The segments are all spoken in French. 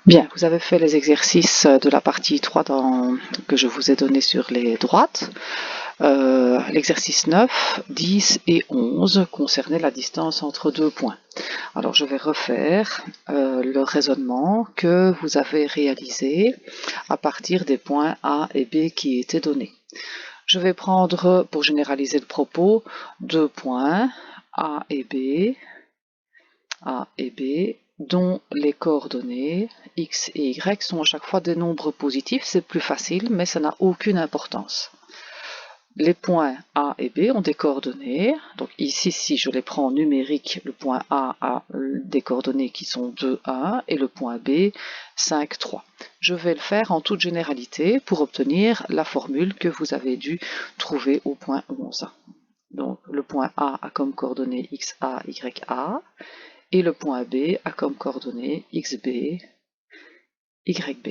Bien, vous avez fait les exercices de la partie 3 que je vous ai donné sur les droites. L'exercice 9, 10 et 11 concernaient la distance entre deux points. Alors je vais refaire le raisonnement que vous avez réalisé à partir des points A et B qui étaient donnés. Je vais prendre, pour généraliser le propos, deux points A et B, dont les coordonnées x et y sont à chaque fois des nombres positifs. C'est plus facile, mais ça n'a aucune importance. Les points A et B ont des coordonnées. Donc ici, si je les prends en numérique, le point A des coordonnées qui sont 2, 1 et le point B, 5, 3. Je vais le faire en toute généralité pour obtenir la formule que vous avez dû trouver au point 11. Donc le point A a comme coordonnées XA, YA. Et le point B a comme coordonnées XB, YB.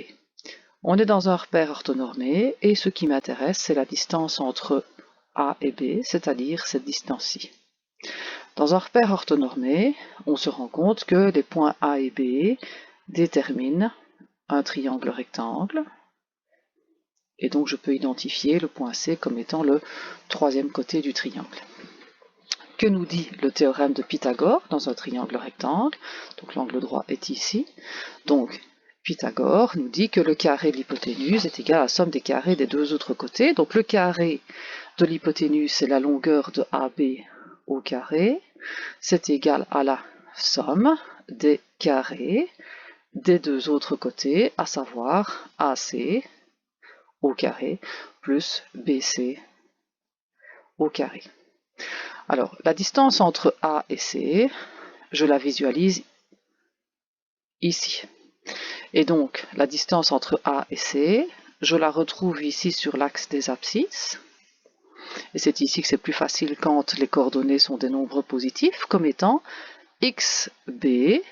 On est dans un repère orthonormé et ce qui m'intéresse, c'est la distance entre A et B, c'est-à-dire cette distance-ci. Dans un repère orthonormé, on se rend compte que les points A et B déterminent un triangle rectangle. Et donc je peux identifier le point C comme étant le troisième côté du triangle. Que nous dit le théorème de Pythagore dans un triangle rectangle? Donc l'angle droit est ici. Donc Pythagore nous dit que le carré de l'hypoténuse est égal à la somme des carrés des deux autres côtés. Donc le carré de l'hypoténuse, c'est la longueur de AB au carré. C'est égal à la somme des carrés des deux autres côtés, à savoir AC au carré plus BC au carré. Alors, la distance entre A et C, je la visualise ici. Et donc, la distance entre A et C, je la retrouve ici sur l'axe des abscisses. Et c'est ici que c'est plus facile quand les coordonnées sont des nombres positifs, comme étant XB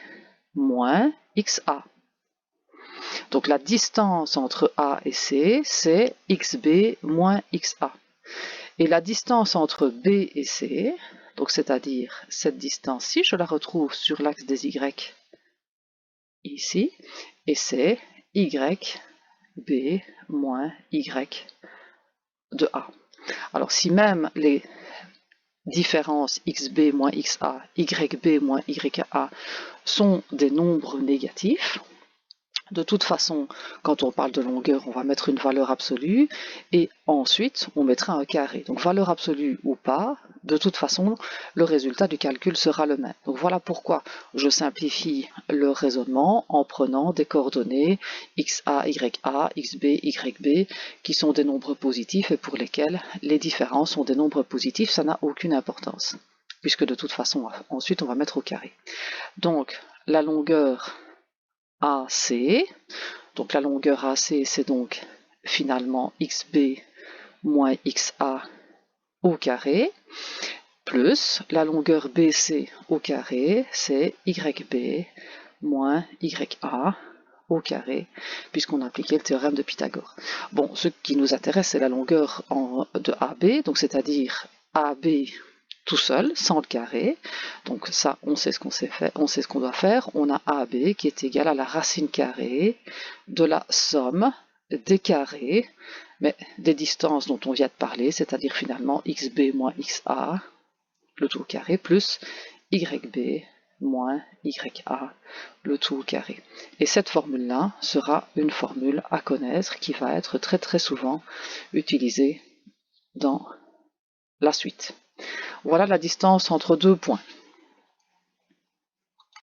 moins XA. Donc, la distance entre A et C, c'est XB moins XA. Et la distance entre B et C, donc c'est-à-dire cette distance-ci, je la retrouve sur l'axe des Y ici, et c'est YB moins Y de A. Alors si même les différences XB moins XA, YB moins YA sont des nombres négatifs, de toute façon, quand on parle de longueur, on va mettre une valeur absolue et ensuite on mettra un carré. Donc valeur absolue ou pas, de toute façon, le résultat du calcul sera le même. Donc voilà pourquoi je simplifie le raisonnement en prenant des coordonnées XA, YA, XB, YB qui sont des nombres positifs et pour lesquels les différences sont des nombres positifs, ça n'a aucune importance. Puisque de toute façon, ensuite on va mettre au carré. Donc la longueur AC, donc la longueur AC c'est donc finalement XB moins XA au carré, plus la longueur BC au carré c'est YB moins YA au carré, puisqu'on a appliqué le théorème de Pythagore. Bon, ce qui nous intéresse c'est la longueur de AB, donc c'est-à-dire AB tout seul, sans le carré. Donc ça, on sait ce qu'on doit faire. On a AB qui est égal à la racine carrée de la somme des carrés, mais des distances dont on vient de parler, c'est-à-dire finalement XB moins XA, le tout au carré, plus YB moins YA, le tout au carré. Et cette formule-là sera une formule à connaître qui va être très très souvent utilisée dans la suite. Voilà la distance entre deux points.